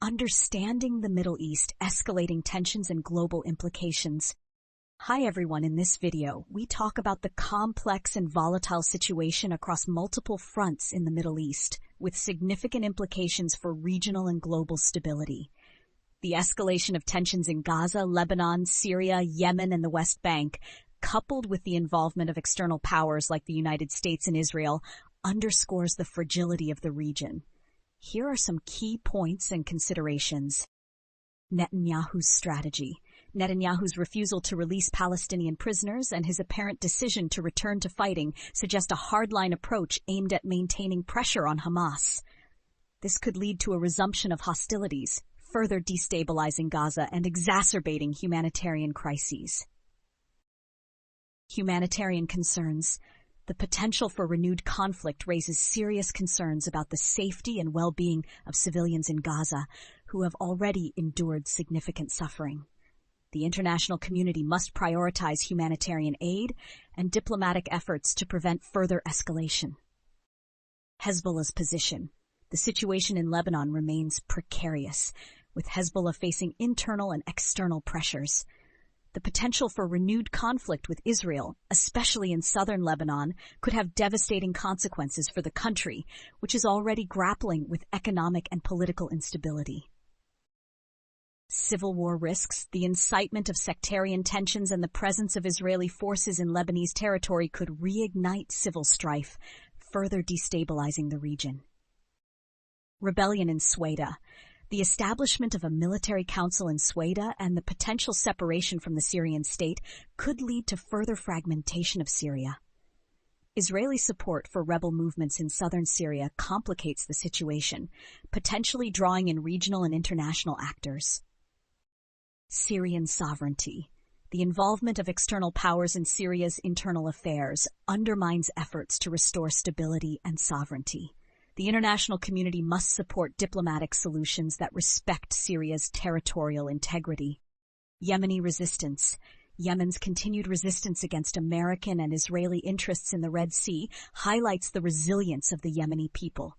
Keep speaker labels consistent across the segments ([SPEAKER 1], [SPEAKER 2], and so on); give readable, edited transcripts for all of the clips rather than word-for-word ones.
[SPEAKER 1] Understanding the Middle East, Escalating Tensions and Global Implications. Hi everyone, in this video, we talk about the complex and volatile situation across multiple fronts in the Middle East, with significant implications for regional and global stability. The escalation of tensions in Gaza, Lebanon, Syria, Yemen, and the West Bank, coupled with the involvement of external powers like the United States and Israel, underscores the fragility of the region. Here are some key points and considerations. Netanyahu's strategy. Netanyahu's refusal to release Palestinian prisoners and his apparent decision to return to fighting suggest a hardline approach aimed at maintaining pressure on Hamas. This could lead to a resumption of hostilities, further destabilizing Gaza and exacerbating humanitarian crises. Humanitarian concerns. The potential for renewed conflict raises serious concerns about the safety and well-being of civilians in Gaza, who have already endured significant suffering. The international community must prioritize humanitarian aid and diplomatic efforts to prevent further escalation. Hezbollah's position. The situation in Lebanon remains precarious, with Hezbollah facing internal and external pressures. The potential for renewed conflict with Israel, especially in southern Lebanon, could have devastating consequences for the country, which is already grappling with economic and political instability. Civil war risks. The incitement of sectarian tensions and the presence of Israeli forces in Lebanese territory could reignite civil strife, further destabilizing the region. Rebellion in Sweden. The establishment of a military council in Sweden and the potential separation from the Syrian state could lead to further fragmentation of Syria. Israeli support for rebel movements in southern Syria complicates the situation, potentially drawing in regional and international actors. Syrian sovereignty. The involvement of external powers in Syria's internal affairs undermines efforts to restore stability and sovereignty. The international community must support diplomatic solutions that respect Syria's territorial integrity. Yemeni resistance. Yemen's continued resistance against American and Israeli interests in the Red Sea highlights the resilience of the Yemeni people.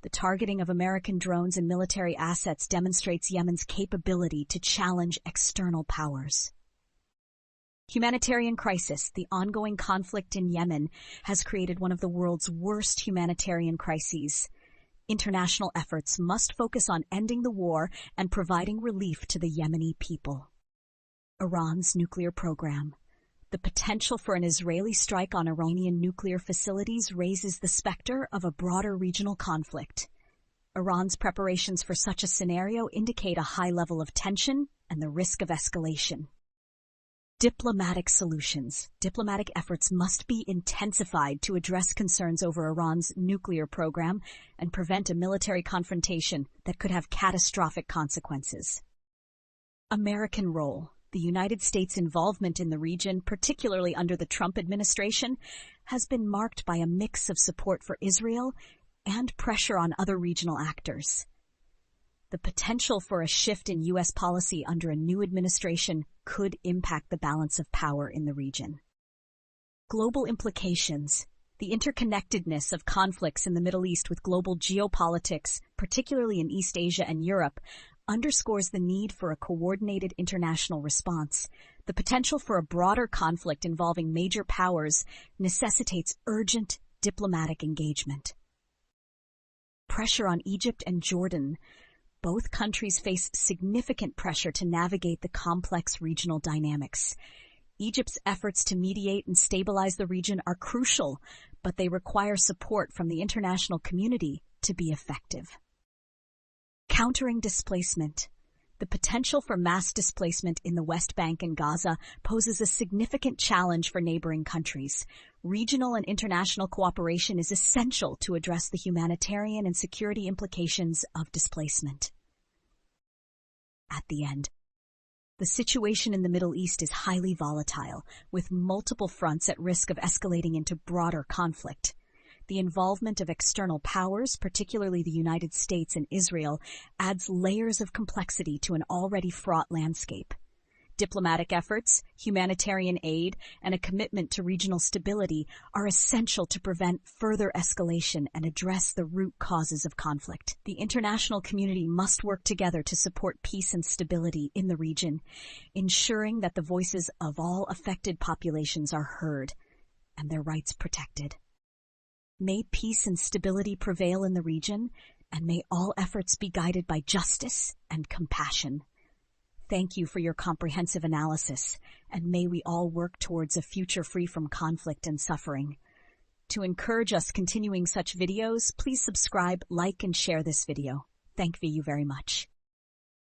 [SPEAKER 1] The targeting of American drones and military assets demonstrates Yemen's capability to challenge external powers. Humanitarian crisis. The ongoing conflict in Yemen has created one of the world's worst humanitarian crises. International efforts must focus on ending the war and providing relief to the Yemeni people. Iran's nuclear program. The potential for an Israeli strike on Iranian nuclear facilities raises the specter of a broader regional conflict. Iran's preparations for such a scenario indicate a high level of tension and the risk of escalation. Diplomatic solutions. Diplomatic efforts must be intensified to address concerns over Iran's nuclear program and prevent a military confrontation that could have catastrophic consequences. American role. The United States' involvement in the region, particularly under the Trump administration, has been marked by a mix of support for Israel and pressure on other regional actors. The potential for a shift in U.S. policy under a new administration could impact the balance of power in the region. Global implications. The interconnectedness of conflicts in the Middle East with global geopolitics, particularly in East Asia and Europe, underscores the need for a coordinated international response. The potential for a broader conflict involving major powers necessitates urgent diplomatic engagement. Pressure on Egypt and Jordan. Both countries face significant pressure to navigate the complex regional dynamics. Egypt's efforts to mediate and stabilize the region are crucial, but they require support from the international community to be effective. Countering displacement. The potential for mass displacement in the West Bank and Gaza poses a significant challenge for neighboring countries. Regional and international cooperation is essential to address the humanitarian and security implications of displacement. At the end, the situation in the Middle East is highly volatile, with multiple fronts at risk of escalating into broader conflict. The involvement of external powers, particularly the United States and Israel, adds layers of complexity to an already fraught landscape. Diplomatic efforts, humanitarian aid, and a commitment to regional stability are essential to prevent further escalation and address the root causes of conflict. The international community must work together to support peace and stability in the region, ensuring that the voices of all affected populations are heard and their rights protected. May peace and stability prevail in the region, and may all efforts be guided by justice and compassion. Thank you for your comprehensive analysis, and may we all work towards a future free from conflict and suffering. To encourage us continuing such videos, please subscribe, like, and share this video. Thank you very much.